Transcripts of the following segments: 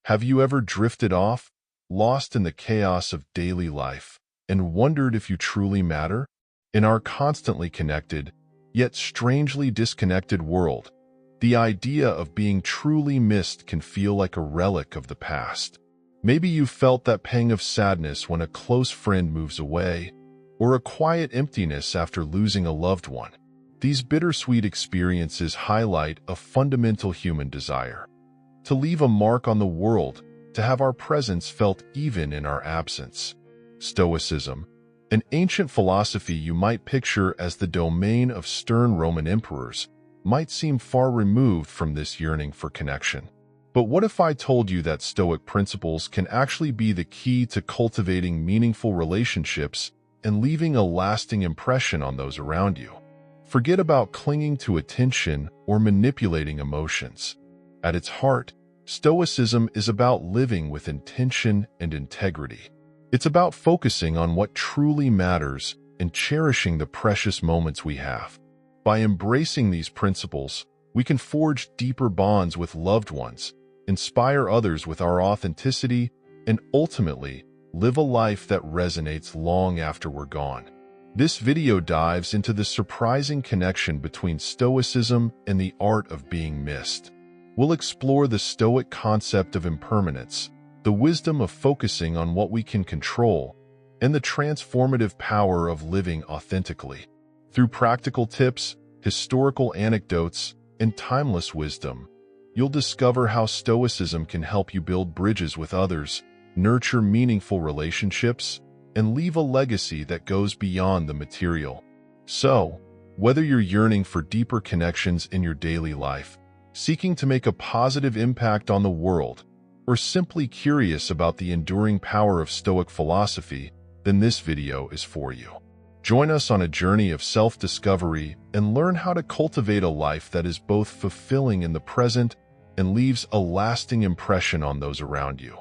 Have you ever drifted off, lost in the chaos of daily life, and wondered if you truly matter? In our constantly connected, yet strangely disconnected world, the idea of being truly missed can feel like a relic of the past. Maybe you felt that pang of sadness when a close friend moves away, or a quiet emptiness after losing a loved one. These bittersweet experiences highlight a fundamental human desire: to leave a mark on the world, to have our presence felt even in our absence. Stoicism, an ancient philosophy you might picture as the domain of stern Roman emperors, might seem far removed from this yearning for connection. But what if I told you that Stoic principles can actually be the key to cultivating meaningful relationships and leaving a lasting impression on those around you? Forget about clinging to attention or manipulating emotions. At its heart, Stoicism is about living with intention and integrity. It's about focusing on what truly matters and cherishing the precious moments we have. By embracing these principles, we can forge deeper bonds with loved ones, inspire others with our authenticity, and ultimately live a life that resonates long after we're gone. This video dives into the surprising connection between Stoicism and the art of being missed. We'll explore the Stoic concept of impermanence, the wisdom of focusing on what we can control, and the transformative power of living authentically. Through practical tips, historical anecdotes, and timeless wisdom, you'll discover how Stoicism can help you build bridges with others, nurture meaningful relationships, and leave a legacy that goes beyond the material. So, whether you're yearning for deeper connections in your daily life, seeking to make a positive impact on the world, or simply curious about the enduring power of Stoic philosophy, then this video is for you. Join us on a journey of self-discovery and learn how to cultivate a life that is both fulfilling in the present and leaves a lasting impression on those around you.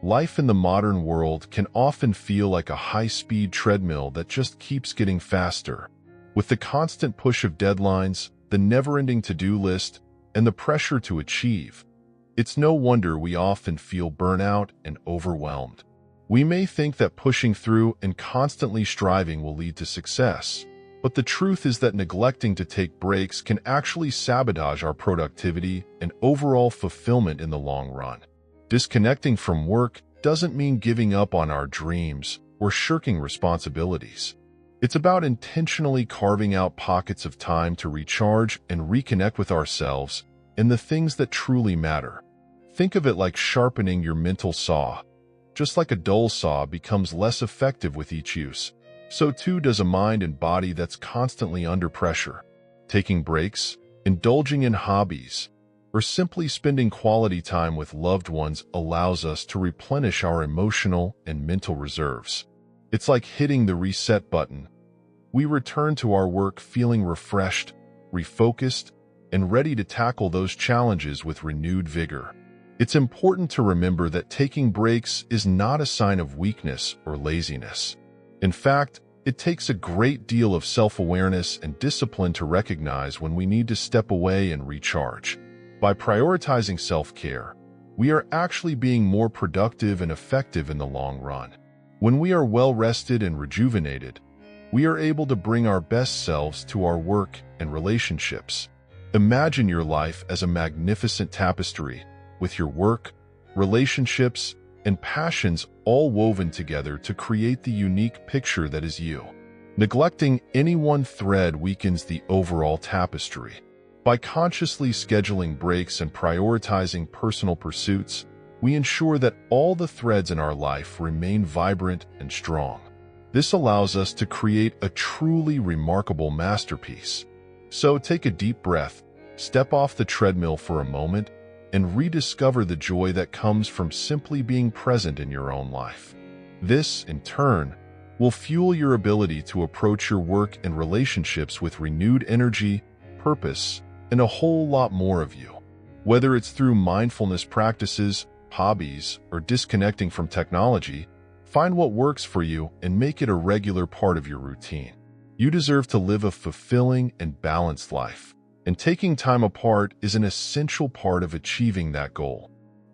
Life in the modern world can often feel like a high-speed treadmill that just keeps getting faster. With the constant push of deadlines, the never-ending to-do list, and the pressure to achieve, it's no wonder we often feel burnout and overwhelmed. We may think that pushing through and constantly striving will lead to success, but the truth is that neglecting to take breaks can actually sabotage our productivity and overall fulfillment in the long run. Disconnecting from work doesn't mean giving up on our dreams or shirking responsibilities. It's about intentionally carving out pockets of time to recharge and reconnect with ourselves and the things that truly matter. Think of it like sharpening your mental saw. Just like a dull saw becomes less effective with each use, so too does a mind and body that's constantly under pressure. Taking breaks, indulging in hobbies, or simply spending quality time with loved ones allows us to replenish our emotional and mental reserves. It's like hitting the reset button. We return to our work feeling refreshed, refocused, and ready to tackle those challenges with renewed vigor. It's important to remember that taking breaks is not a sign of weakness or laziness. In fact, it takes a great deal of self-awareness and discipline to recognize when we need to step away and recharge. By prioritizing self-care, we are actually being more productive and effective in the long run. When we are well-rested and rejuvenated, we are able to bring our best selves to our work and relationships. Imagine your life as a magnificent tapestry, with your work, relationships, and passions all woven together to create the unique picture that is you. Neglecting any one thread weakens the overall tapestry. By consciously scheduling breaks and prioritizing personal pursuits, we ensure that all the threads in our life remain vibrant and strong. This allows us to create a truly remarkable masterpiece. So take a deep breath, step off the treadmill for a moment, and rediscover the joy that comes from simply being present in your own life. This, in turn, will fuel your ability to approach your work and relationships with renewed energy, purpose, and a whole lot more of you. Whether it's through mindfulness practices, hobbies, or disconnecting from technology, find what works for you and make it a regular part of your routine. You deserve to live a fulfilling and balanced life, and taking time apart is an essential part of achieving that goal.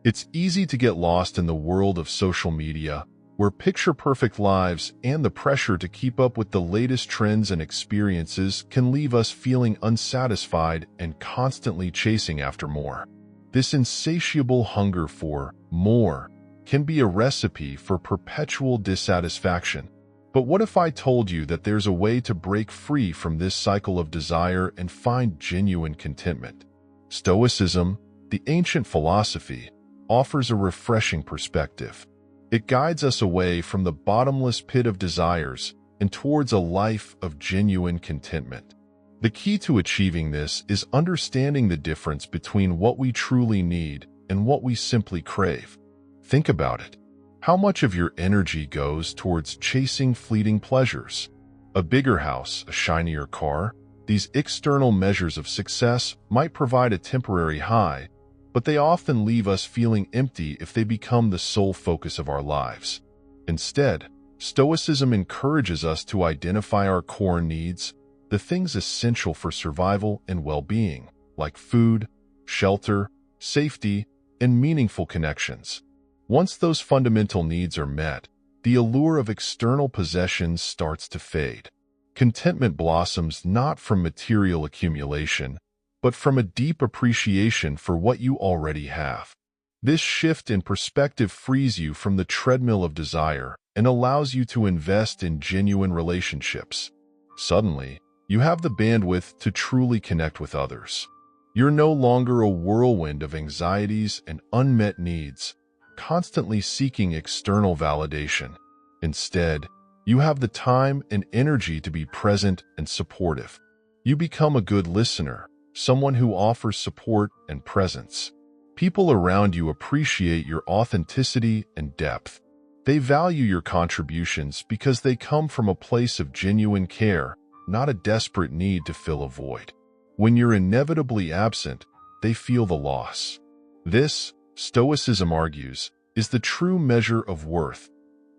It's easy to get lost in the world of social media, where picture-perfect lives and the pressure to keep up with the latest trends and experiences can leave us feeling unsatisfied and constantly chasing after more. This insatiable hunger for more can be a recipe for perpetual dissatisfaction. But what if I told you that there's a way to break free from this cycle of desire and find genuine contentment? Stoicism, the ancient philosophy, offers a refreshing perspective. It guides us away from the bottomless pit of desires and towards a life of genuine contentment. The key to achieving this is understanding the difference between what we truly need and what we simply crave. Think about it. How much of your energy goes towards chasing fleeting pleasures? A bigger house, a shinier car? These external measures of success might provide a temporary high, but they often leave us feeling empty if they become the sole focus of our lives. Instead, Stoicism encourages us to identify our core needs, the things essential for survival and well-being, like food, shelter, safety, and meaningful connections. Once those fundamental needs are met, the allure of external possessions starts to fade. Contentment blossoms not from material accumulation, but from a deep appreciation for what you already have. This shift in perspective frees you from the treadmill of desire and allows you to invest in genuine relationships. Suddenly, you have the bandwidth to truly connect with others. You're no longer a whirlwind of anxieties and unmet needs, constantly seeking external validation. Instead, you have the time and energy to be present and supportive. You become a good listener, someone who offers support and presence. People around you appreciate your authenticity and depth. They value your contributions because they come from a place of genuine care, not a desperate need to fill a void. When you're inevitably absent, they feel the loss. This, Stoicism argues, is the true measure of worth,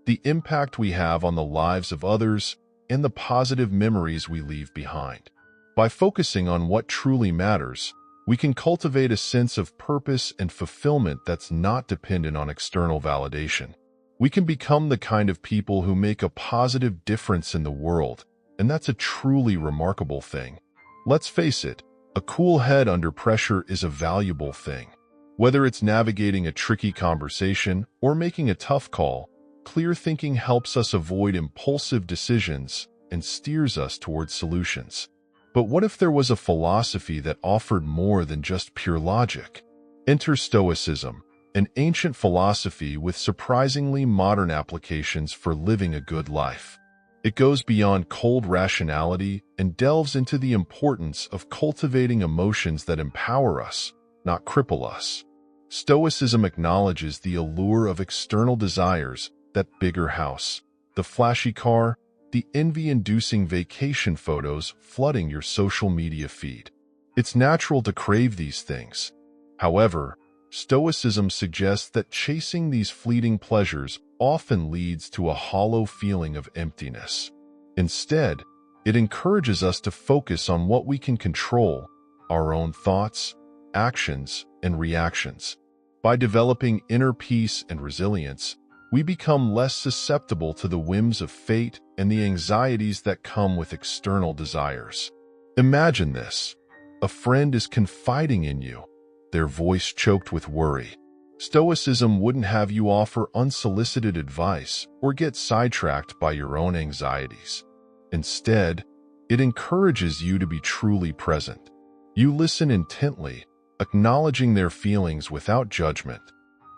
the impact we have on the lives of others and the positive memories we leave behind. By focusing on what truly matters, we can cultivate a sense of purpose and fulfillment that's not dependent on external validation. We can become the kind of people who make a positive difference in the world, and that's a truly remarkable thing. Let's face it, a cool head under pressure is a valuable thing. Whether it's navigating a tricky conversation or making a tough call, clear thinking helps us avoid impulsive decisions and steers us towards solutions. But what if there was a philosophy that offered more than just pure logic? Enter Stoicism, an ancient philosophy with surprisingly modern applications for living a good life. It goes beyond cold rationality and delves into the importance of cultivating emotions that empower us, not cripple us. Stoicism acknowledges the allure of external desires, that bigger house, the flashy car, the envy-inducing vacation photos flooding your social media feed. It's natural to crave these things. However, Stoicism suggests that chasing these fleeting pleasures often leads to a hollow feeling of emptiness. Instead, it encourages us to focus on what we can control, our own thoughts, actions, and reactions. By developing inner peace and resilience, we become less susceptible to the whims of fate and the anxieties that come with external desires. Imagine this. A friend is confiding in you, their voice choked with worry. Stoicism wouldn't have you offer unsolicited advice or get sidetracked by your own anxieties. Instead, it encourages you to be truly present. You listen intently, acknowledging their feelings without judgment.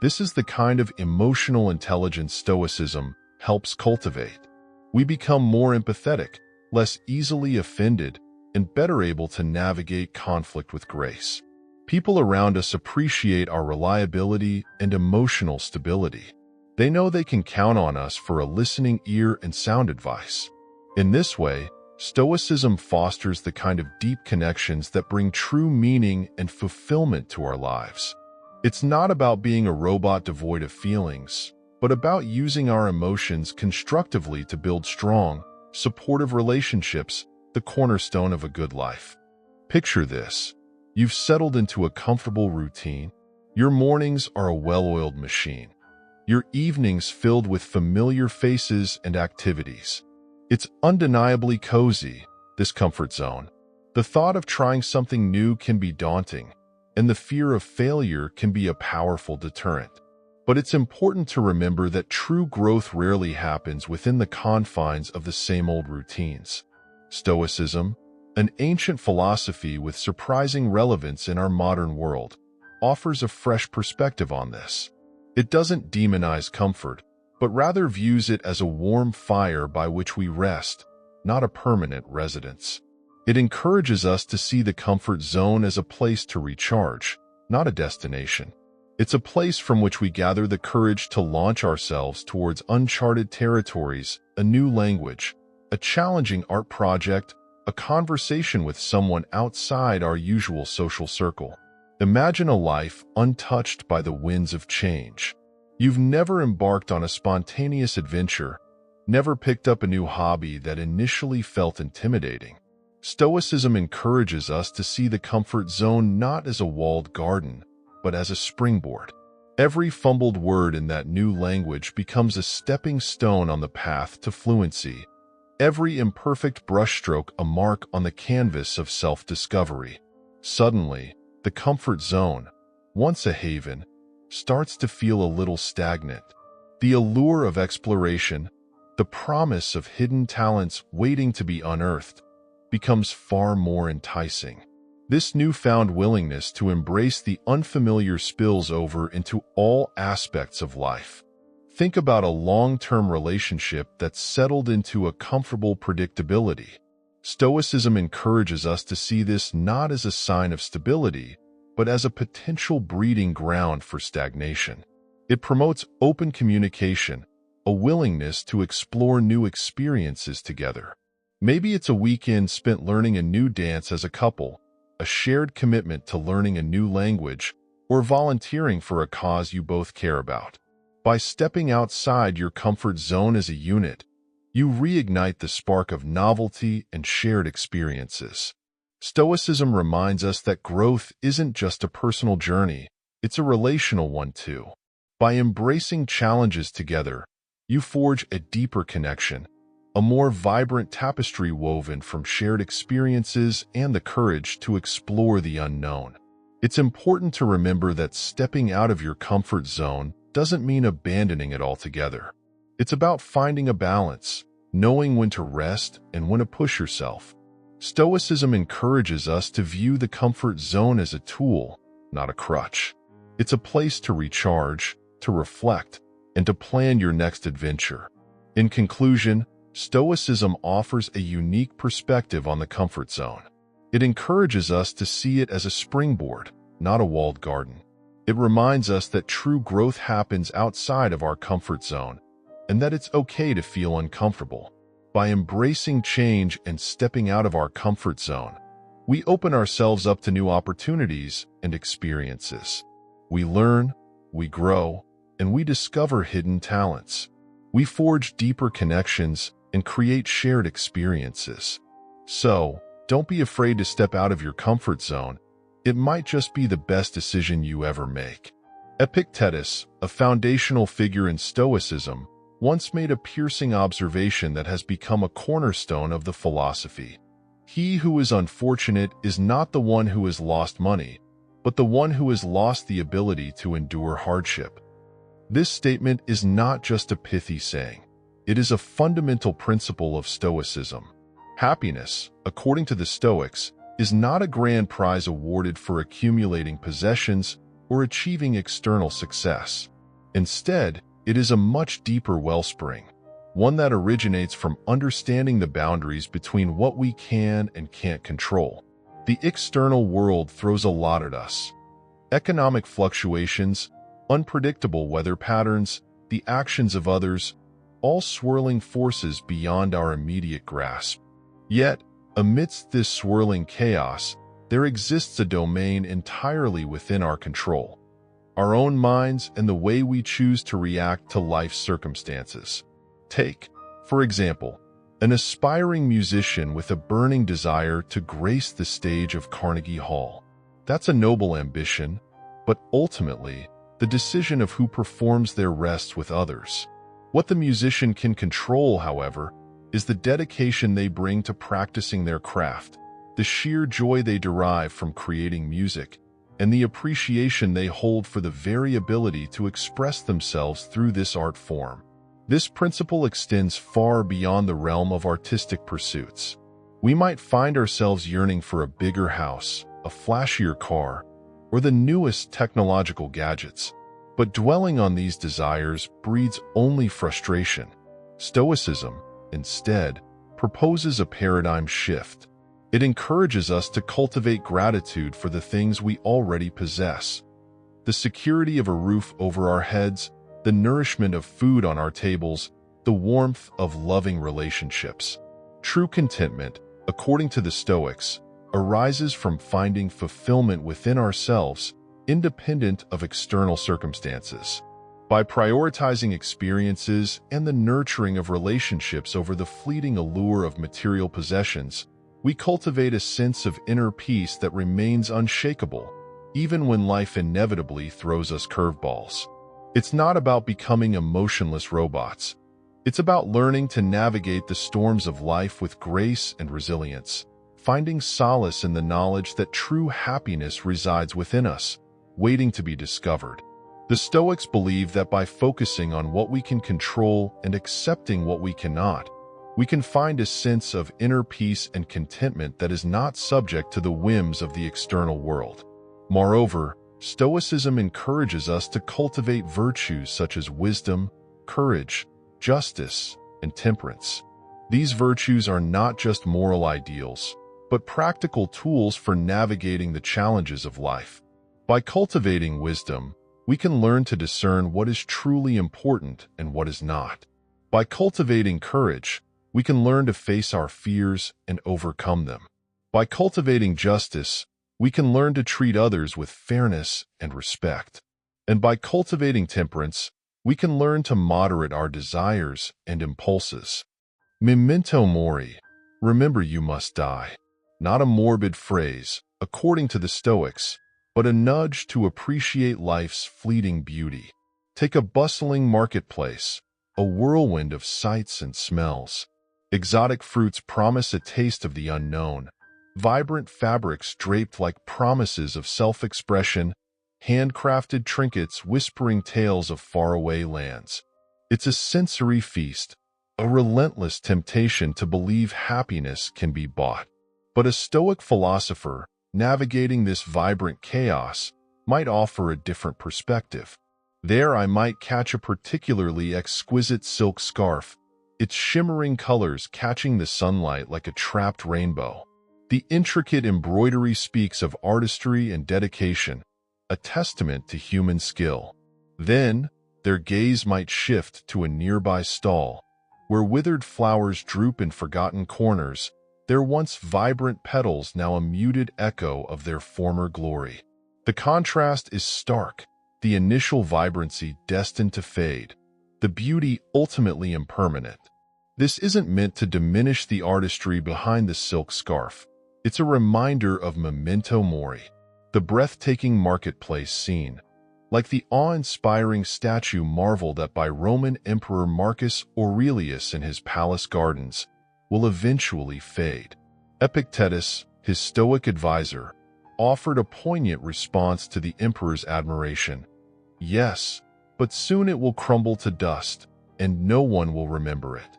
This is the kind of emotional intelligence Stoicism helps cultivate. We become more empathetic, less easily offended, and better able to navigate conflict with grace. People around us appreciate our reliability and emotional stability. They know they can count on us for a listening ear and sound advice. In this way, Stoicism fosters the kind of deep connections that bring true meaning and fulfillment to our lives. It's not about being a robot devoid of feelings, but about using our emotions constructively to build strong, supportive relationships, the cornerstone of a good life. Picture this. You've settled into a comfortable routine. Your mornings are a well-oiled machine. Your evenings filled with familiar faces and activities. It's undeniably cozy, this comfort zone. The thought of trying something new can be daunting, and the fear of failure can be a powerful deterrent. But it's important to remember that true growth rarely happens within the confines of the same old routines. Stoicism, an ancient philosophy with surprising relevance in our modern world, offers a fresh perspective on this. It doesn't demonize comfort, but rather views it as a warm fire by which we rest, not a permanent residence. It encourages us to see the comfort zone as a place to recharge, not a destination. It's a place from which we gather the courage to launch ourselves towards uncharted territories, a new language, a challenging art project, a conversation with someone outside our usual social circle. Imagine a life untouched by the winds of change. You've never embarked on a spontaneous adventure, never picked up a new hobby that initially felt intimidating. Stoicism encourages us to see the comfort zone not as a walled garden, but as a springboard. Every fumbled word in that new language becomes a stepping stone on the path to fluency. Every imperfect brushstroke a mark on the canvas of self-discovery. Suddenly, the comfort zone, once a haven, starts to feel a little stagnant. The allure of exploration, the promise of hidden talents waiting to be unearthed, becomes far more enticing. This newfound willingness to embrace the unfamiliar spills over into all aspects of life. Think about a long-term relationship that's settled into a comfortable predictability. Stoicism encourages us to see this not as a sign of stability, but as a potential breeding ground for stagnation. It promotes open communication, a willingness to explore new experiences together. Maybe it's a weekend spent learning a new dance as a couple, a shared commitment to learning a new language, or volunteering for a cause you both care about. By stepping outside your comfort zone as a unit, you reignite the spark of novelty and shared experiences. Stoicism reminds us that growth isn't just a personal journey, it's a relational one too. By embracing challenges together, you forge a deeper connection, a more vibrant tapestry woven from shared experiences and the courage to explore the unknown. It's important to remember that stepping out of your comfort zone doesn't mean abandoning it altogether. It's about finding a balance, knowing when to rest and when to push yourself. Stoicism encourages us to view the comfort zone as a tool, not a crutch. It's a place to recharge, to reflect, and to plan your next adventure. In conclusion, Stoicism offers a unique perspective on the comfort zone. It encourages us to see it as a springboard, not a walled garden. It reminds us that true growth happens outside of our comfort zone, and that it's okay to feel uncomfortable. By embracing change and stepping out of our comfort zone, we open ourselves up to new opportunities and experiences. We learn, we grow, and we discover hidden talents. We forge deeper connections and create shared experiences. So, don't be afraid to step out of your comfort zone. It might just be the best decision you ever make. Epictetus, a foundational figure in Stoicism, once made a piercing observation that has become a cornerstone of the philosophy. He who is unfortunate is not the one who has lost money, but the one who has lost the ability to endure hardship. This statement is not just a pithy saying. It is a fundamental principle of Stoicism. Happiness, according to the Stoics, is not a grand prize awarded for accumulating possessions or achieving external success. Instead, it is a much deeper wellspring, one that originates from understanding the boundaries between what we can and can't control. The external world throws a lot at us. Economic fluctuations, unpredictable weather patterns, the actions of others, all swirling forces beyond our immediate grasp. Yet, amidst this swirling chaos, there exists a domain entirely within our control. Our own minds and the way we choose to react to life's circumstances. Take, for example, an aspiring musician with a burning desire to grace the stage of Carnegie Hall. That's a noble ambition, but ultimately, the decision of who performs there rests with others. What the musician can control, however, is the dedication they bring to practicing their craft, the sheer joy they derive from creating music, and the appreciation they hold for the very ability to express themselves through this art form. This principle extends far beyond the realm of artistic pursuits. We might find ourselves yearning for a bigger house, a flashier car, or the newest technological gadgets, but dwelling on these desires breeds only frustration. Stoicism, instead, proposes a paradigm shift. It encourages us to cultivate gratitude for the things we already possess. The security of a roof over our heads, the nourishment of food on our tables, the warmth of loving relationships. True contentment, according to the Stoics, arises from finding fulfillment within ourselves, independent of external circumstances. By prioritizing experiences and the nurturing of relationships over the fleeting allure of material possessions, we cultivate a sense of inner peace that remains unshakable, even when life inevitably throws us curveballs. It's not about becoming emotionless robots. It's about learning to navigate the storms of life with grace and resilience, finding solace in the knowledge that true happiness resides within us, waiting to be discovered. The Stoics believe that by focusing on what we can control and accepting what we cannot, we can find a sense of inner peace and contentment that is not subject to the whims of the external world. Moreover, Stoicism encourages us to cultivate virtues such as wisdom, courage, justice, and temperance. These virtues are not just moral ideals, but practical tools for navigating the challenges of life. By cultivating wisdom, we can learn to discern what is truly important and what is not. By cultivating courage, we can learn to face our fears and overcome them. By cultivating justice, we can learn to treat others with fairness and respect. And by cultivating temperance, we can learn to moderate our desires and impulses. Memento mori, remember you must die. Not a morbid phrase, according to the Stoics, but a nudge to appreciate life's fleeting beauty. Take a bustling marketplace, a whirlwind of sights and smells. Exotic fruits promise a taste of the unknown. Vibrant fabrics draped like promises of self-expression, handcrafted trinkets whispering tales of faraway lands. It's a sensory feast, a relentless temptation to believe happiness can be bought. But a Stoic philosopher, navigating this vibrant chaos, might offer a different perspective. There I might catch a particularly exquisite silk scarf, its shimmering colors catching the sunlight like a trapped rainbow. The intricate embroidery speaks of artistry and dedication, a testament to human skill. Then, their gaze might shift to a nearby stall, where withered flowers droop in forgotten corners, their once vibrant petals now a muted echo of their former glory. The contrast is stark, the initial vibrancy destined to fade, the beauty ultimately impermanent. This isn't meant to diminish the artistry behind the silk scarf. It's a reminder of memento mori, the breathtaking marketplace scene, like the awe-inspiring statue marveled at by Roman Emperor Marcus Aurelius in his palace gardens, will eventually fade. Epictetus, his Stoic advisor, offered a poignant response to the emperor's admiration. Yes, but soon it will crumble to dust, and no one will remember it.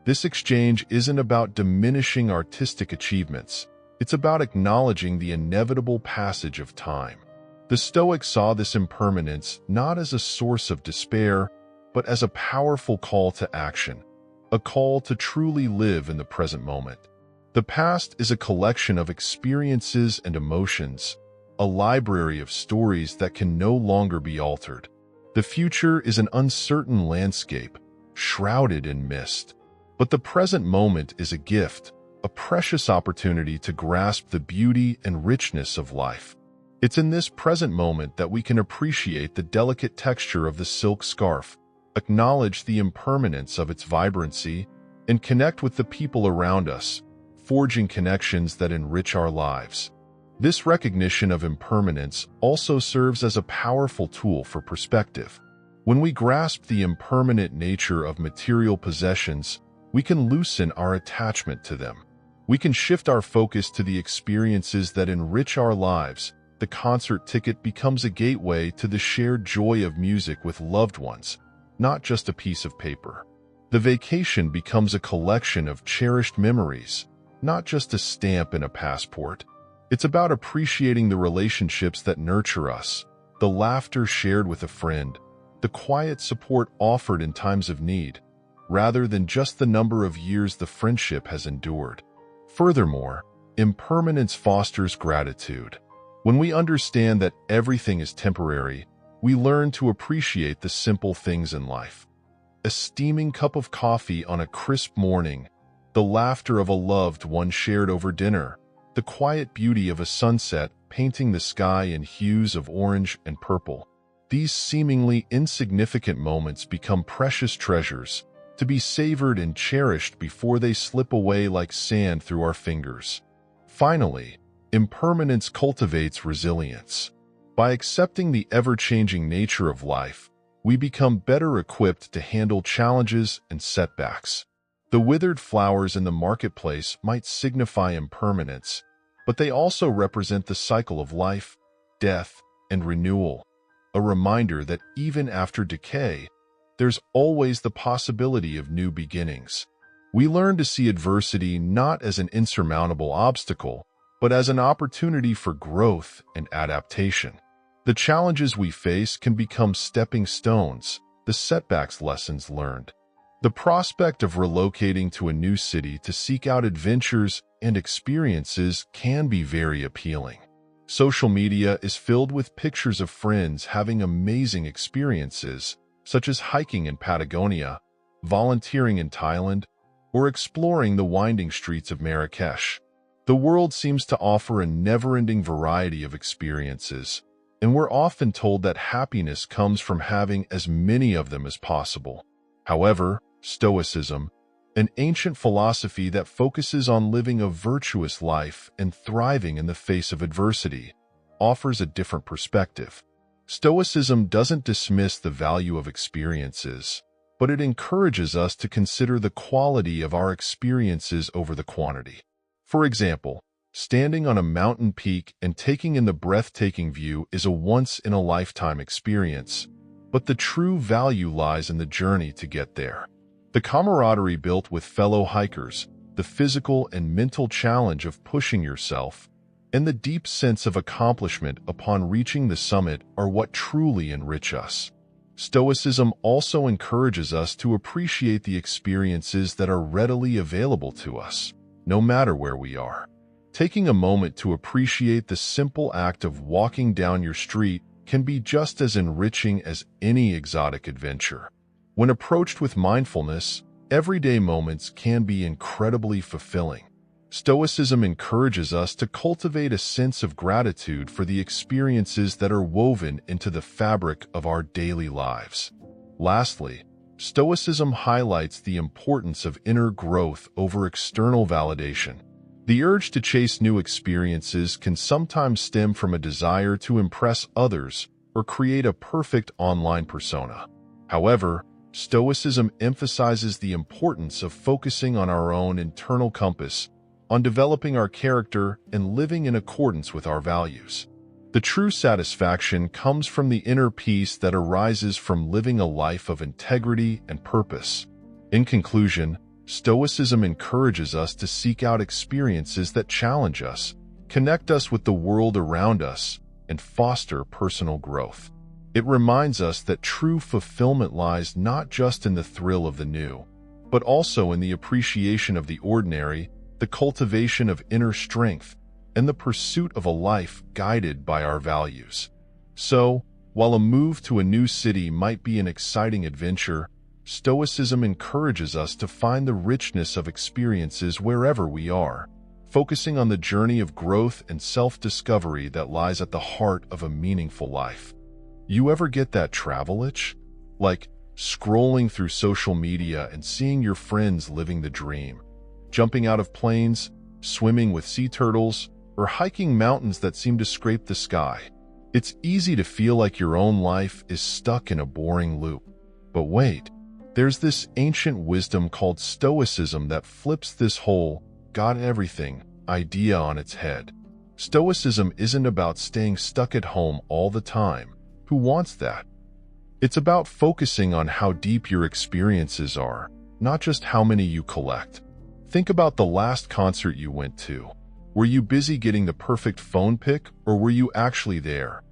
This exchange isn't about diminishing artistic achievements. It's about acknowledging the inevitable passage of time. The Stoics saw this impermanence not as a source of despair, but as a powerful call to action, a call to truly live in the present moment. The past is a collection of experiences and emotions, a library of stories that can no longer be altered. The future is an uncertain landscape, shrouded in mist. But the present moment is a gift, a precious opportunity to grasp the beauty and richness of life. It's in this present moment that we can appreciate the delicate texture of the silk scarf, acknowledge the impermanence of its vibrancy, and connect with the people around us, forging connections that enrich our lives. This recognition of impermanence also serves as a powerful tool for perspective. When we grasp the impermanent nature of material possessions, we can loosen our attachment to them. We can shift our focus to the experiences that enrich our lives. The concert ticket becomes a gateway to the shared joy of music with loved ones, not just a piece of paper. The vacation becomes a collection of cherished memories, not just a stamp in a passport. It's about appreciating the relationships that nurture us, the laughter shared with a friend, the quiet support offered in times of need, rather than just the number of years the friendship has endured. Furthermore, impermanence fosters gratitude. When we understand that everything is temporary, we learn to appreciate the simple things in life. A steaming cup of coffee on a crisp morning, the laughter of a loved one shared over dinner, the quiet beauty of a sunset painting the sky in hues of orange and purple. These seemingly insignificant moments become precious treasures, to be savored and cherished before they slip away like sand through our fingers. Finally, impermanence cultivates resilience. By accepting the ever-changing nature of life, we become better equipped to handle challenges and setbacks. The withered flowers in the marketplace might signify impermanence, but they also represent the cycle of life, death, and renewal, a reminder that even after decay, there's always the possibility of new beginnings. We learn to see adversity not as an insurmountable obstacle, but as an opportunity for growth and adaptation. The challenges we face can become stepping stones, the setbacks lessons learned. The prospect of relocating to a new city to seek out adventures and experiences can be very appealing. Social media is filled with pictures of friends having amazing experiences, such as hiking in Patagonia, volunteering in Thailand, or exploring the winding streets of Marrakesh. The world seems to offer a never-ending variety of experiences, and we're often told that happiness comes from having as many of them as possible. However, Stoicism, an ancient philosophy that focuses on living a virtuous life and thriving in the face of adversity, offers a different perspective. Stoicism doesn't dismiss the value of experiences, but it encourages us to consider the quality of our experiences over the quantity. For example, standing on a mountain peak and taking in the breathtaking view is a once-in-a-lifetime experience, but the true value lies in the journey to get there. The camaraderie built with fellow hikers, the physical and mental challenge of pushing yourself, and the deep sense of accomplishment upon reaching the summit are what truly enrich us. Stoicism also encourages us to appreciate the experiences that are readily available to us, no matter where we are. Taking a moment to appreciate the simple act of walking down your street can be just as enriching as any exotic adventure. When approached with mindfulness, everyday moments can be incredibly fulfilling. Stoicism encourages us to cultivate a sense of gratitude for the experiences that are woven into the fabric of our daily lives. Lastly, Stoicism highlights the importance of inner growth over external validation. The urge to chase new experiences can sometimes stem from a desire to impress others or create a perfect online persona. However, Stoicism emphasizes the importance of focusing on our own internal compass, on developing our character and living in accordance with our values. The true satisfaction comes from the inner peace that arises from living a life of integrity and purpose. In conclusion, Stoicism encourages us to seek out experiences that challenge us, connect us with the world around us, and foster personal growth. It reminds us that true fulfillment lies not just in the thrill of the new, but also in the appreciation of the ordinary, the cultivation of inner strength, and the pursuit of a life guided by our values. So, while a move to a new city might be an exciting adventure, Stoicism encourages us to find the richness of experiences wherever we are, focusing on the journey of growth and self-discovery that lies at the heart of a meaningful life. You ever get that travel itch? Like scrolling through social media and seeing your friends living the dream, jumping out of planes, swimming with sea turtles, or hiking mountains that seem to scrape the sky. It's easy to feel like your own life is stuck in a boring loop. But wait, there's this ancient wisdom called Stoicism that flips this whole "got everything" idea on its head. Stoicism isn't about staying stuck at home all the time. Who wants that? It's about focusing on how deep your experiences are, not just how many you collect. Think about the last concert you went to. Were you busy getting the perfect phone pic, or were you actually there,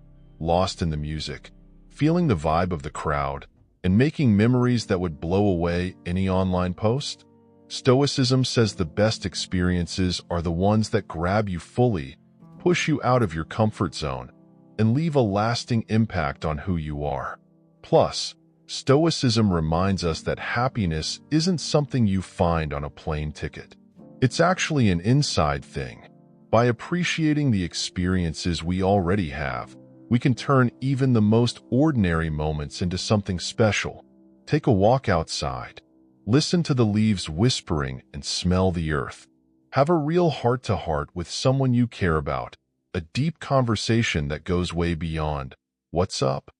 lost in the music, feeling the vibe of the crowd, and making memories that would blow away any online post? Stoicism says the best experiences are the ones that grab you fully, push you out of your comfort zone, and leave a lasting impact on who you are. Plus, Stoicism reminds us that happiness isn't something you find on a plane ticket. It's actually an inside thing. By appreciating the experiences we already have, we can turn even the most ordinary moments into something special. Take a walk outside. Listen to the leaves whispering and smell the earth. Have a real heart-to-heart with someone you care about, a deep conversation that goes way beyond "what's up?"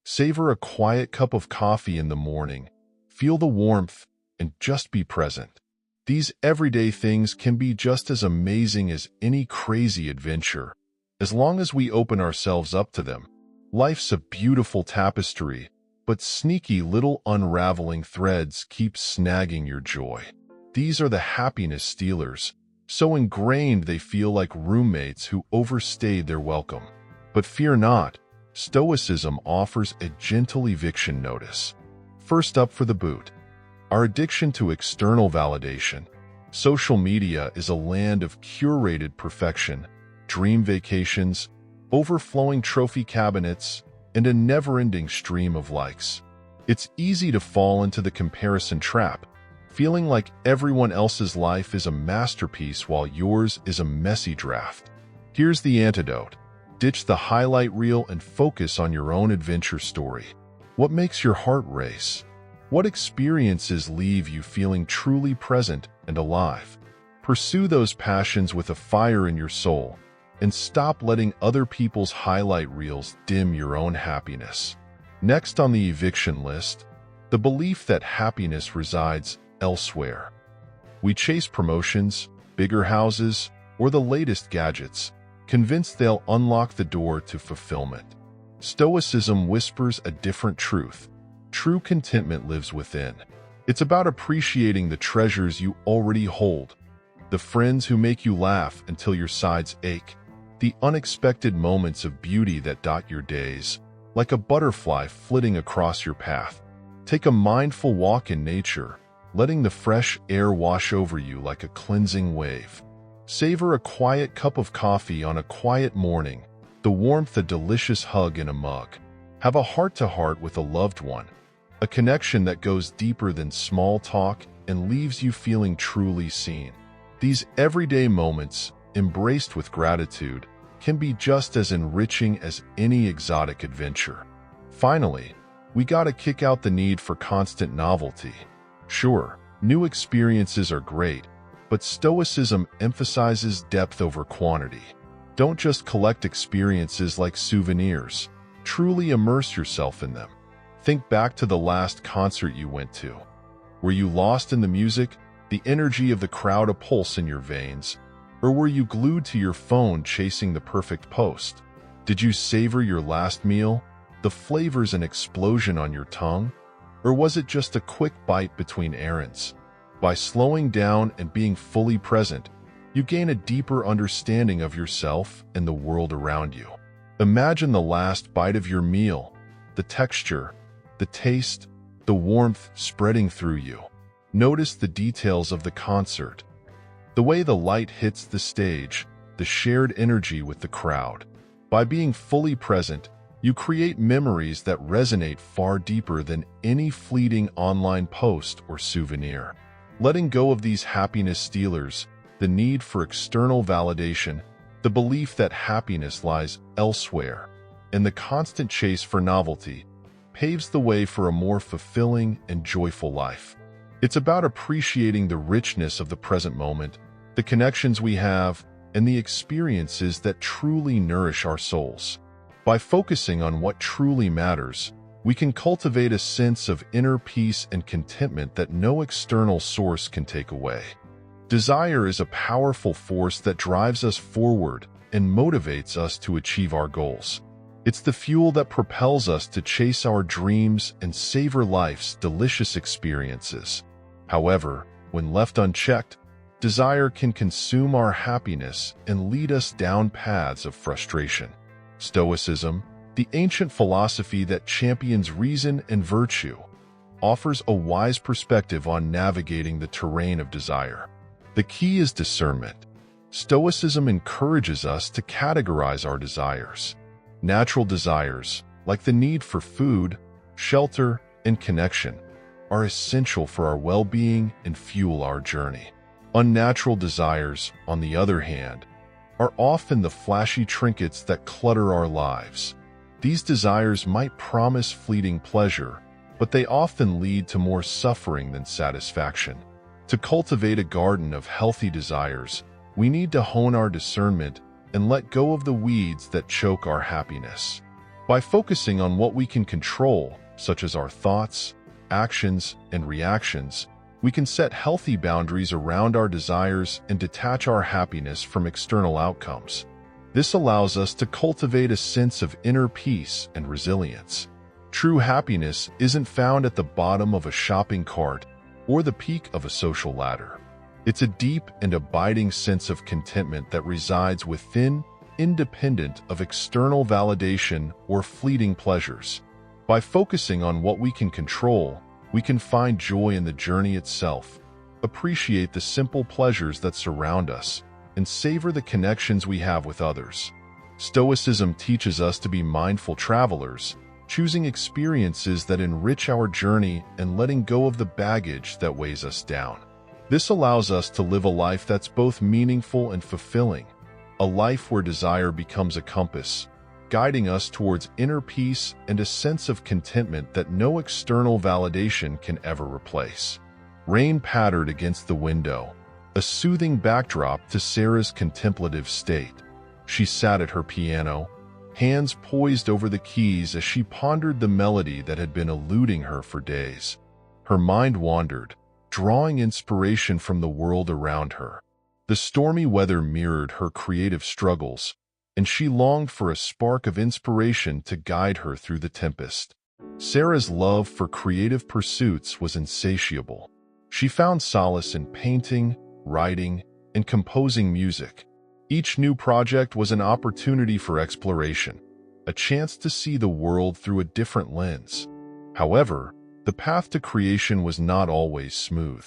Savor a quiet cup of coffee in the morning, feel the warmth, and just be present. These everyday things can be just as amazing as any crazy adventure, as long as we open ourselves up to them. Life's a beautiful tapestry, but sneaky little unraveling threads keep snagging your joy. These are the happiness stealers, so ingrained they feel like roommates who overstayed their welcome. But fear not, Stoicism offers a gentle eviction notice. First up for the boot, our addiction to external validation. Social media is a land of curated perfection, dream vacations, overflowing trophy cabinets, and a never-ending stream of likes. It's easy to fall into the comparison trap, feeling like everyone else's life is a masterpiece while yours is a messy draft. Here's the antidote. Ditch the highlight reel and focus on your own adventure story. What makes your heart race? What experiences leave you feeling truly present and alive? Pursue those passions with a fire in your soul, and stop letting other people's highlight reels dim your own happiness. Next on the eviction list, the belief that happiness resides elsewhere. We chase promotions, bigger houses, or the latest gadgets, convinced they'll unlock the door to fulfillment. Stoicism whispers a different truth. True contentment lives within. It's about appreciating the treasures you already hold, the friends who make you laugh until your sides ache, the unexpected moments of beauty that dot your days, like a butterfly flitting across your path. Take a mindful walk in nature, letting the fresh air wash over you like a cleansing wave. Savor a quiet cup of coffee on a quiet morning, the warmth a delicious hug in a mug. Have a heart-to-heart with a loved one, a connection that goes deeper than small talk and leaves you feeling truly seen. These everyday moments, embraced with gratitude, can be just as enriching as any exotic adventure. Finally, we gotta kick out the need for constant novelty. Sure, new experiences are great, but Stoicism emphasizes depth over quantity. Don't just collect experiences like souvenirs. Truly immerse yourself in them. Think back to the last concert you went to. Were you lost in the music, the energy of the crowd a pulse in your veins? Or were you glued to your phone chasing the perfect post? Did you savor your last meal, the flavors and explosion on your tongue? Or was it just a quick bite between errands? By slowing down and being fully present, you gain a deeper understanding of yourself and the world around you. Imagine the last bite of your meal, the texture, the taste, the warmth spreading through you. Notice the details of the concert, the way the light hits the stage, the shared energy with the crowd. By being fully present, you create memories that resonate far deeper than any fleeting online post or souvenir. Letting go of these happiness stealers, the need for external validation, the belief that happiness lies elsewhere, and the constant chase for novelty, paves the way for a more fulfilling and joyful life. It's about appreciating the richness of the present moment, the connections we have, and the experiences that truly nourish our souls. By focusing on what truly matters, we can cultivate a sense of inner peace and contentment that no external source can take away. Desire is a powerful force that drives us forward and motivates us to achieve our goals. It's the fuel that propels us to chase our dreams and savor life's delicious experiences. However, when left unchecked, desire can consume our happiness and lead us down paths of frustration. Stoicism, the ancient philosophy that champions reason and virtue, offers a wise perspective on navigating the terrain of desire. The key is discernment. Stoicism encourages us to categorize our desires. Natural desires, like the need for food, shelter, and connection, are essential for our well-being and fuel our journey. Unnatural desires, on the other hand, are often the flashy trinkets that clutter our lives. These desires might promise fleeting pleasure, but they often lead to more suffering than satisfaction. To cultivate a garden of healthy desires, we need to hone our discernment and let go of the weeds that choke our happiness. By focusing on what we can control, such as our thoughts, actions, and reactions, we can set healthy boundaries around our desires and detach our happiness from external outcomes. This allows us to cultivate a sense of inner peace and resilience. True happiness isn't found at the bottom of a shopping cart or the peak of a social ladder. It's a deep and abiding sense of contentment that resides within, independent of external validation or fleeting pleasures. By focusing on what we can control, we can find joy in the journey itself, appreciate the simple pleasures that surround us, and savor the connections we have with others. Stoicism teaches us to be mindful travelers, choosing experiences that enrich our journey and letting go of the baggage that weighs us down. This allows us to live a life that's both meaningful and fulfilling, a life where desire becomes a compass, guiding us towards inner peace and a sense of contentment that no external validation can ever replace. Rain pattered against the window, a soothing backdrop to Sarah's contemplative state. She sat at her piano, hands poised over the keys as she pondered the melody that had been eluding her for days. Her mind wandered, drawing inspiration from the world around her. The stormy weather mirrored her creative struggles, and she longed for a spark of inspiration to guide her through the tempest. Sarah's love for creative pursuits was insatiable. She found solace in painting, writing, and composing music. Each new project was an opportunity for exploration, a chance to see the world through a different lens. However, the path to creation was not always smooth.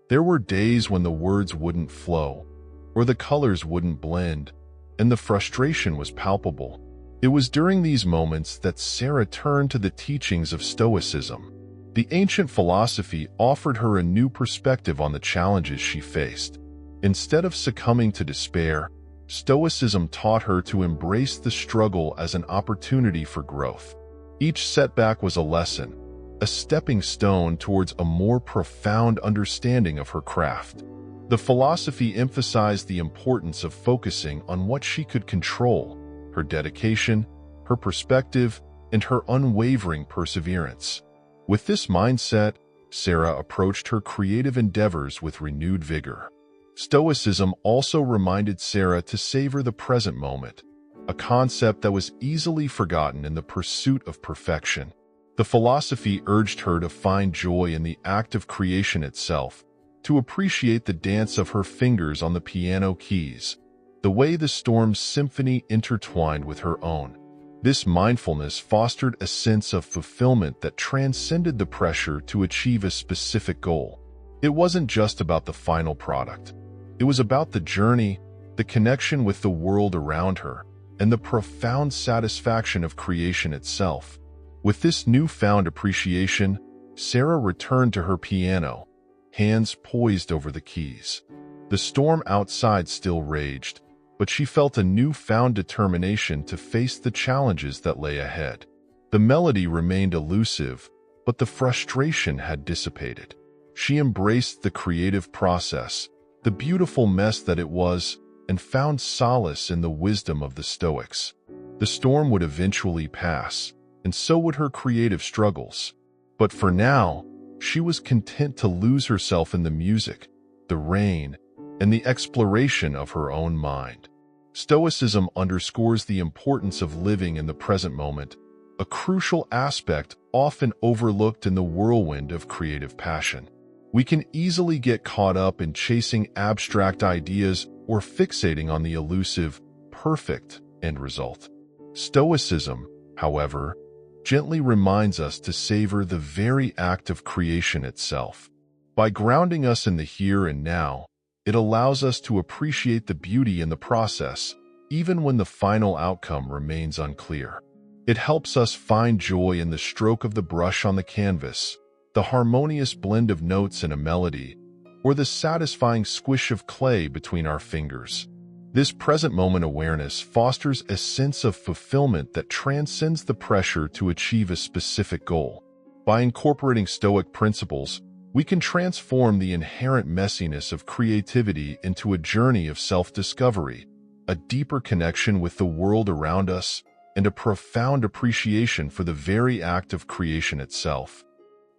There were days when the words wouldn't flow, or the colors wouldn't blend, and the frustration was palpable. It was during these moments that Sarah turned to the teachings of Stoicism. The ancient philosophy offered her a new perspective on the challenges she faced. Instead of succumbing to despair, Stoicism taught her to embrace the struggle as an opportunity for growth. Each setback was a lesson, a stepping stone towards a more profound understanding of her craft. The philosophy emphasized the importance of focusing on what she could control: her dedication, her perspective, and her unwavering perseverance. With this mindset, Sarah approached her creative endeavors with renewed vigor. Stoicism also reminded Sarah to savor the present moment, a concept that was easily forgotten in the pursuit of perfection. The philosophy urged her to find joy in the act of creation itself, to appreciate the dance of her fingers on the piano keys, the way the storm's symphony intertwined with her own. This mindfulness fostered a sense of fulfillment that transcended the pressure to achieve a specific goal. It wasn't just about the final product. It was about the journey, the connection with the world around her, and the profound satisfaction of creation itself. With this newfound appreciation, Sarah returned to her piano, hands poised over the keys. The storm outside still raged, but she felt a newfound determination to face the challenges that lay ahead. The melody remained elusive, but the frustration had dissipated. She embraced the creative process, the beautiful mess that it was, and found solace in the wisdom of the Stoics. The storm would eventually pass, and so would her creative struggles. But for now, she was content to lose herself in the music, the rain, and the exploration of her own mind. Stoicism underscores the importance of living in the present moment, a crucial aspect often overlooked in the whirlwind of creative passion. We can easily get caught up in chasing abstract ideas or fixating on the elusive, perfect end result. Stoicism, however, gently reminds us to savor the very act of creation itself. By grounding us in the here and now, it allows us to appreciate the beauty in the process, even when the final outcome remains unclear. It helps us find joy in the stroke of the brush on the canvas, the harmonious blend of notes in a melody, or the satisfying squish of clay between our fingers. This present moment awareness fosters a sense of fulfillment that transcends the pressure to achieve a specific goal. By incorporating Stoic principles, we can transform the inherent messiness of creativity into a journey of self-discovery, a deeper connection with the world around us, and a profound appreciation for the very act of creation itself.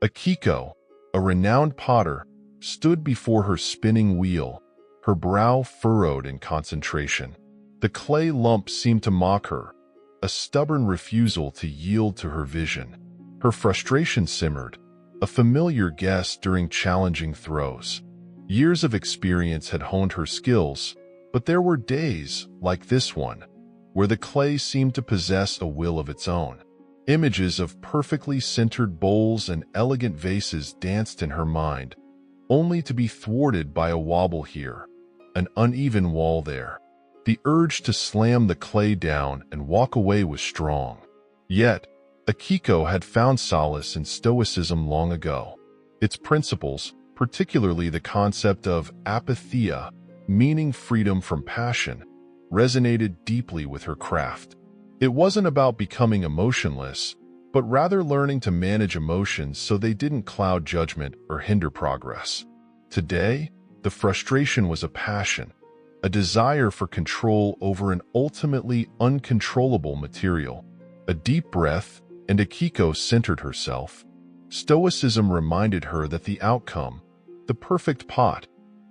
Akiko, a renowned potter, stood before her spinning wheel, her brow furrowed in concentration. The clay lump seemed to mock her, a stubborn refusal to yield to her vision. Her frustration simmered, a familiar guest during challenging throws. Years of experience had honed her skills, but there were days, like this one, where the clay seemed to possess a will of its own. Images of perfectly centered bowls and elegant vases danced in her mind, only to be thwarted by a wobble here, an uneven wall there. The urge to slam the clay down and walk away was strong. Yet, Akiko had found solace in Stoicism long ago. Its principles, particularly the concept of apatheia, meaning freedom from passion, resonated deeply with her craft. It wasn't about becoming emotionless, but rather learning to manage emotions so they didn't cloud judgment or hinder progress. Today, the frustration was a passion, a desire for control over an ultimately uncontrollable material. A deep breath, and Akiko centered herself. Stoicism reminded her that the outcome, the perfect pot,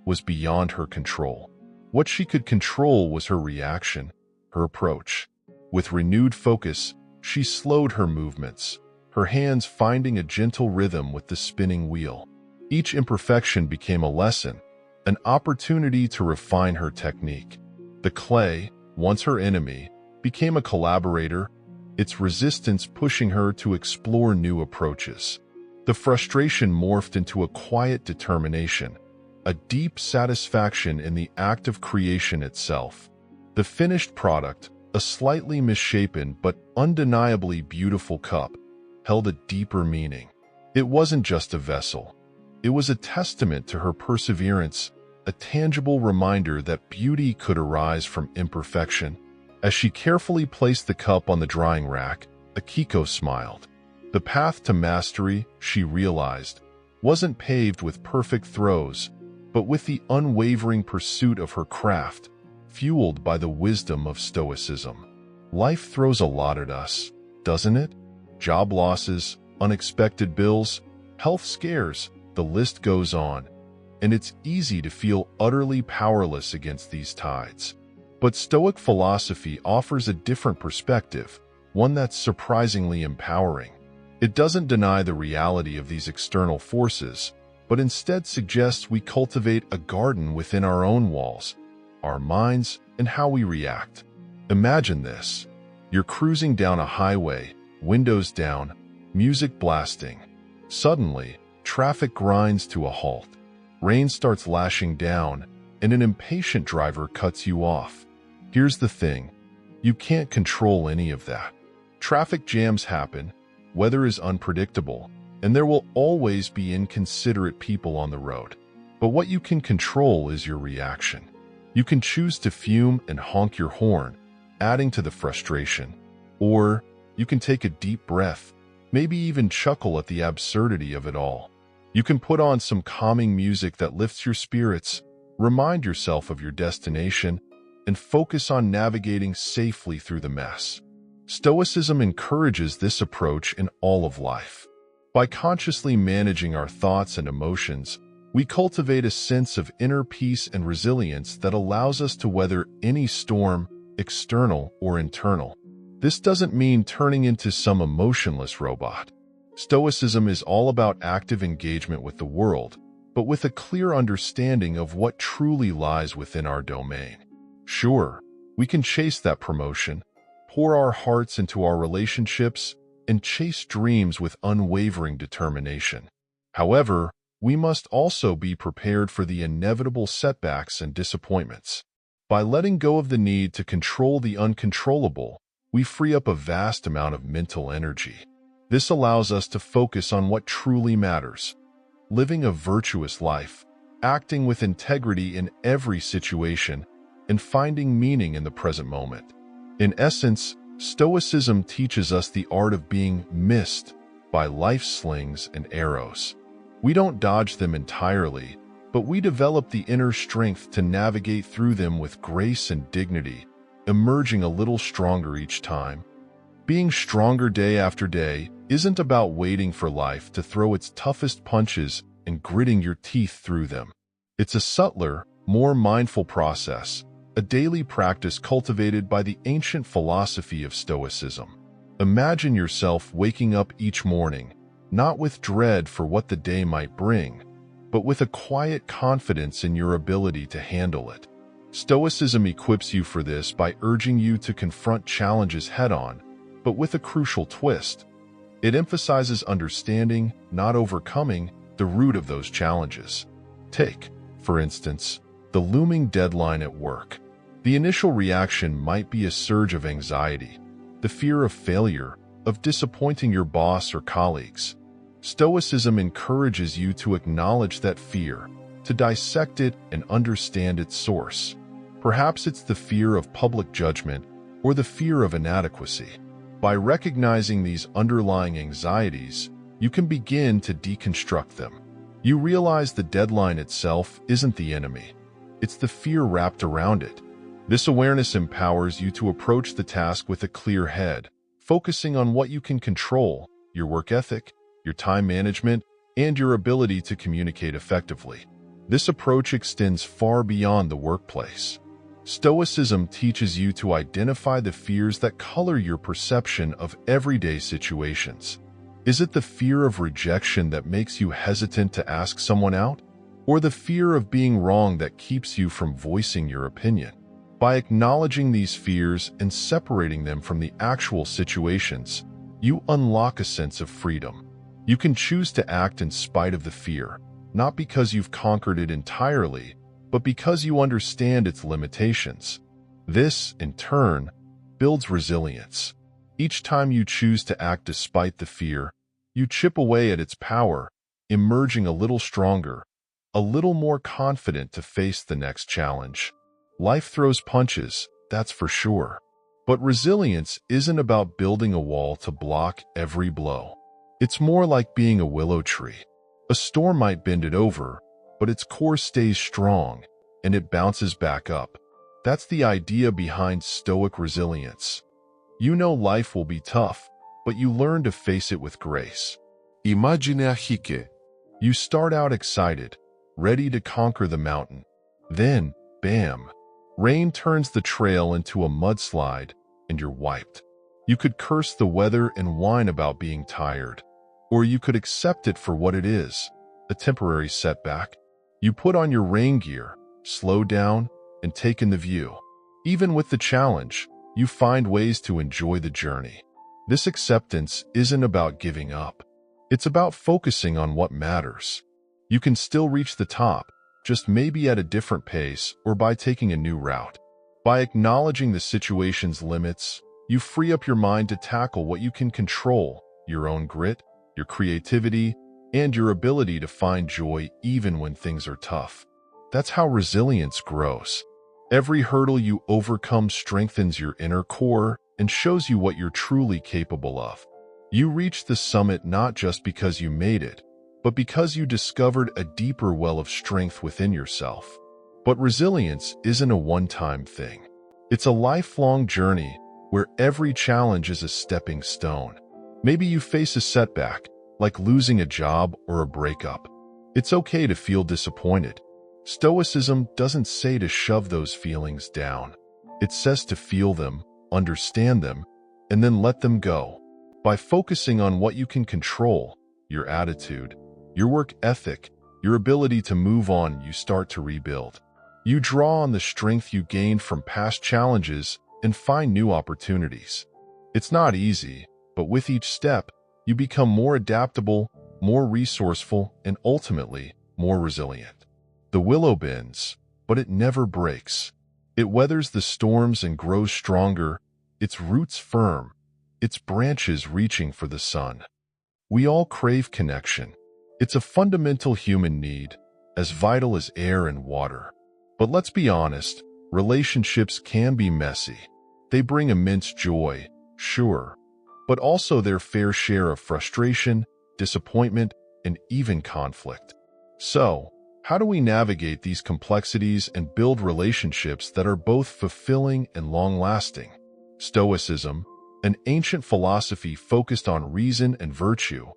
was beyond her control. What she could control was her reaction, her approach. With renewed focus, she slowed her movements, her hands finding a gentle rhythm with the spinning wheel. Each imperfection became a lesson, an opportunity to refine her technique. The clay, once her enemy, became a collaborator, its resistance pushing her to explore new approaches. The frustration morphed into a quiet determination, a deep satisfaction in the act of creation itself. The finished product, a slightly misshapen but undeniably beautiful cup, held a deeper meaning. It wasn't just a vessel. It was a testament to her perseverance, a tangible reminder that beauty could arise from imperfection. As she carefully placed the cup on the drying rack, Akiko smiled. The path to mastery, she realized, wasn't paved with perfect throws, but with the unwavering pursuit of her craft, fueled by the wisdom of Stoicism. Life throws a lot at us, doesn't it? Job losses, unexpected bills, health scares, the list goes on, and it's easy to feel utterly powerless against these tides. But Stoic philosophy offers a different perspective, one that's surprisingly empowering. It doesn't deny the reality of these external forces, but instead suggests we cultivate a garden within our own walls, our minds, and how we react. Imagine this. You're cruising down a highway, windows down, music blasting. Suddenly, traffic grinds to a halt. Rain starts lashing down, and an impatient driver cuts you off. Here's the thing. You can't control any of that. Traffic jams happen, weather is unpredictable, and there will always be inconsiderate people on the road. But what you can control is your reaction. You can choose to fume and honk your horn, adding to the frustration. Or you can take a deep breath, maybe even chuckle at the absurdity of it all. You can put on some calming music that lifts your spirits, remind yourself of your destination, and focus on navigating safely through the mess. Stoicism encourages this approach in all of life. By consciously managing our thoughts and emotions, we cultivate a sense of inner peace and resilience that allows us to weather any storm, external or internal. This doesn't mean turning into some emotionless robot. Stoicism is all about active engagement with the world, but with a clear understanding of what truly lies within our domain. Sure, we can chase that promotion, pour our hearts into our relationships, and chase dreams with unwavering determination. However, we must also be prepared for the inevitable setbacks and disappointments. By letting go of the need to control the uncontrollable, we free up a vast amount of mental energy. This allows us to focus on what truly matters, living a virtuous life, acting with integrity in every situation, and finding meaning in the present moment. In essence, Stoicism teaches us the art of being missed by life's slings and arrows. We don't dodge them entirely, but we develop the inner strength to navigate through them with grace and dignity, emerging a little stronger each time. Being stronger day after day isn't about waiting for life to throw its toughest punches and gritting your teeth through them. It's a subtler, more mindful process, a daily practice cultivated by the ancient philosophy of Stoicism. Imagine yourself waking up each morning, not with dread for what the day might bring, but with a quiet confidence in your ability to handle it. Stoicism equips you for this by urging you to confront challenges head-on, but with a crucial twist. It emphasizes understanding, not overcoming, the root of those challenges. Take, for instance, the looming deadline at work. The initial reaction might be a surge of anxiety, the fear of failure, of disappointing your boss or colleagues. Stoicism encourages you to acknowledge that fear, to dissect it and understand its source. Perhaps it's the fear of public judgment or the fear of inadequacy. By recognizing these underlying anxieties, you can begin to deconstruct them. You realize the deadline itself isn't the enemy. It's the fear wrapped around it. This awareness empowers you to approach the task with a clear head, focusing on what you can control, your work ethic, your time management, and your ability to communicate effectively. This approach extends far beyond the workplace. Stoicism teaches you to identify the fears that color your perception of everyday situations. Is it the fear of rejection that makes you hesitant to ask someone out? Or the fear of being wrong that keeps you from voicing your opinion? By acknowledging these fears and separating them from the actual situations, you unlock a sense of freedom. You can choose to act in spite of the fear, not because you've conquered it entirely, but because you understand its limitations. This, in turn, builds resilience. Each time you choose to act despite the fear, you chip away at its power, emerging a little stronger, a little more confident to face the next challenge. Life throws punches, that's for sure. But resilience isn't about building a wall to block every blow. It's more like being a willow tree. A storm might bend it over, but its core stays strong, and it bounces back up. That's the idea behind Stoic resilience. You know life will be tough, but you learn to face it with grace. Imagine archique. You start out excited, ready to conquer the mountain. Then, bam, rain turns the trail into a mudslide, and you're wiped. You could curse the weather and whine about being tired, or you could accept it for what it is, a temporary setback. You put on your rain gear, slow down, and take in the view. Even with the challenge, you find ways to enjoy the journey. This acceptance isn't about giving up. It's about focusing on what matters. You can still reach the top, just maybe at a different pace or by taking a new route. By acknowledging the situation's limits, you free up your mind to tackle what you can control, your own grit, your creativity, and your ability to find joy even when things are tough. That's how resilience grows. Every hurdle you overcome strengthens your inner core and shows you what you're truly capable of. You reach the summit not just because you made it, but because you discovered a deeper well of strength within yourself. But resilience isn't a one-time thing. It's a lifelong journey where every challenge is a stepping stone. Maybe you face a setback, like losing a job or a breakup. It's okay to feel disappointed. Stoicism doesn't say to shove those feelings down. It says to feel them, understand them, and then let them go. By focusing on what you can control, your attitude, your work ethic, your ability to move on, you start to rebuild. You draw on the strength you gained from past challenges and find new opportunities. It's not easy, but with each step, you become more adaptable, more resourceful, and ultimately, more resilient. The willow bends, but it never breaks. It weathers the storms and grows stronger, its roots firm, its branches reaching for the sun. We all crave connection. It's a fundamental human need, as vital as air and water. But let's be honest, relationships can be messy. They bring immense joy, sure, but also their fair share of frustration, disappointment, and even conflict. So, how do we navigate these complexities and build relationships that are both fulfilling and long-lasting? Stoicism, an ancient philosophy focused on reason and virtue,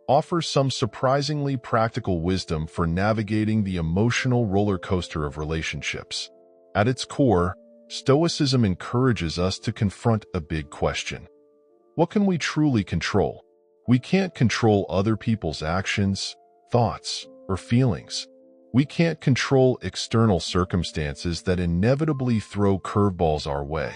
offers some surprisingly practical wisdom for navigating the emotional roller coaster of relationships. At its core, Stoicism encourages us to confront a big question. What can we truly control? We can't control other people's actions, thoughts, or feelings. We can't control external circumstances that inevitably throw curveballs our way.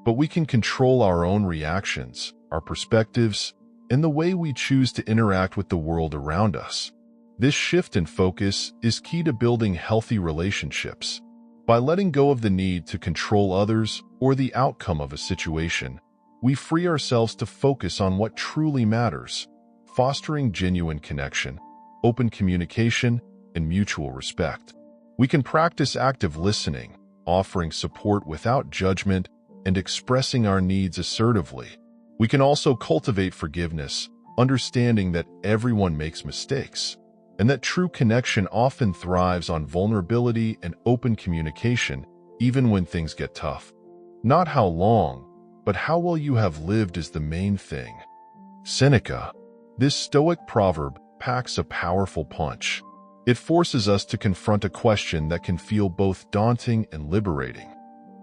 But we can control our own reactions, our perspectives, and the way we choose to interact with the world around us. This shift in focus is key to building healthy relationships. By letting go of the need to control others or the outcome of a situation, we free ourselves to focus on what truly matters, fostering genuine connection, open communication, and mutual respect. We can practice active listening, offering support without judgment, and expressing our needs assertively. We can also cultivate forgiveness, understanding that everyone makes mistakes, and that true connection often thrives on vulnerability and open communication, even when things get tough. Not how long, but how well you have lived is the main thing. Seneca. This Stoic proverb packs a powerful punch. It forces us to confront a question that can feel both daunting and liberating.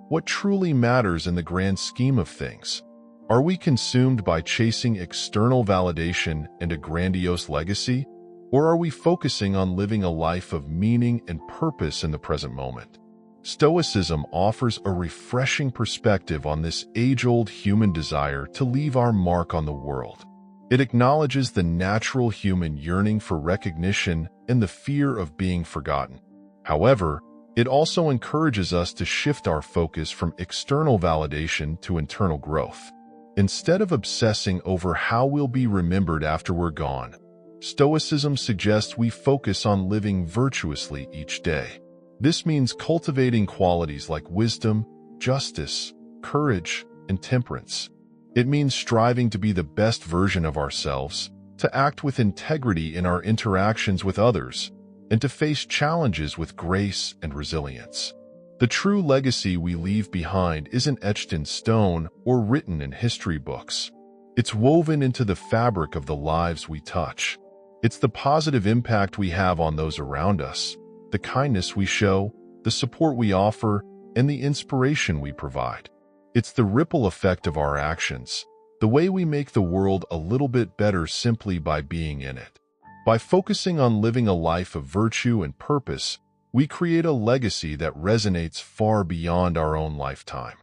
What truly matters in the grand scheme of things? Are we consumed by chasing external validation and a grandiose legacy? Or are we focusing on living a life of meaning and purpose in the present moment? Stoicism offers a refreshing perspective on this age-old human desire to leave our mark on the world. It acknowledges the natural human yearning for recognition and the fear of being forgotten. However, it also encourages us to shift our focus from external validation to internal growth. Instead of obsessing over how we'll be remembered after we're gone, Stoicism suggests we focus on living virtuously each day. This means cultivating qualities like wisdom, justice, courage, and temperance. It means striving to be the best version of ourselves, to act with integrity in our interactions with others, and to face challenges with grace and resilience. The true legacy we leave behind isn't etched in stone or written in history books. It's woven into the fabric of the lives we touch. It's the positive impact we have on those around us, the kindness we show, the support we offer, and the inspiration we provide. It's the ripple effect of our actions, the way we make the world a little bit better simply by being in it. By focusing on living a life of virtue and purpose, we create a legacy that resonates far beyond our own lifetime.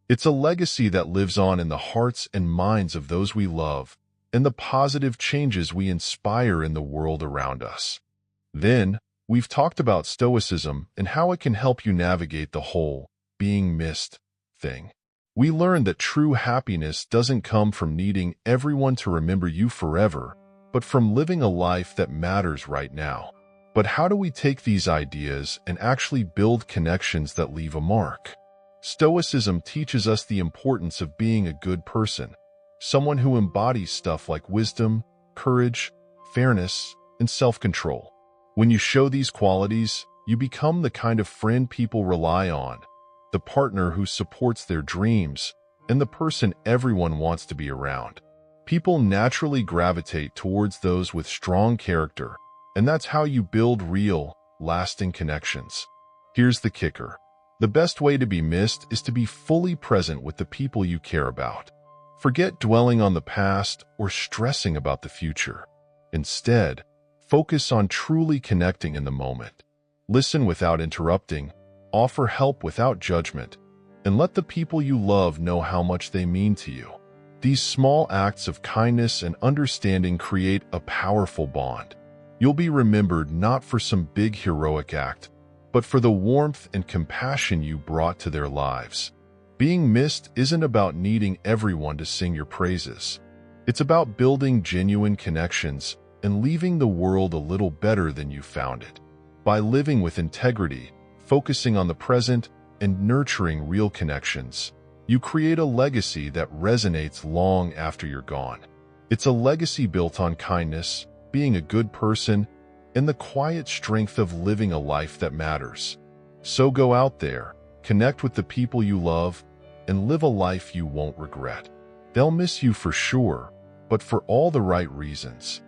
It's a legacy that lives on in the hearts and minds of those we love, and the positive changes we inspire in the world around us. Then, we've talked about Stoicism and how it can help you navigate the whole being missed thing. We learned that true happiness doesn't come from needing everyone to remember you forever, but from living a life that matters right now. But how do we take these ideas and actually build connections that leave a mark? Stoicism teaches us the importance of being a good person, someone who embodies stuff like wisdom, courage, fairness, and self-control. When you show these qualities, you become the kind of friend people rely on, the partner who supports their dreams, and the person everyone wants to be around. People naturally gravitate towards those with strong character, and that's how you build real, lasting connections. Here's the kicker. The best way to be missed is to be fully present with the people you care about. Forget dwelling on the past or stressing about the future. Instead, focus on truly connecting in the moment. Listen without interrupting, offer help without judgment, and let the people you love know how much they mean to you. These small acts of kindness and understanding create a powerful bond. You'll be remembered not for some big heroic act, but for the warmth and compassion you brought to their lives. Being missed isn't about needing everyone to sing your praises. It's about building genuine connections and leaving the world a little better than you found it. By living with integrity, focusing on the present, and nurturing real connections, you create a legacy that resonates long after you're gone. It's a legacy built on kindness, being a good person, and the quiet strength of living a life that matters. So go out there, connect with the people you love, and live a life you won't regret. They'll miss you for sure, but for all the right reasons.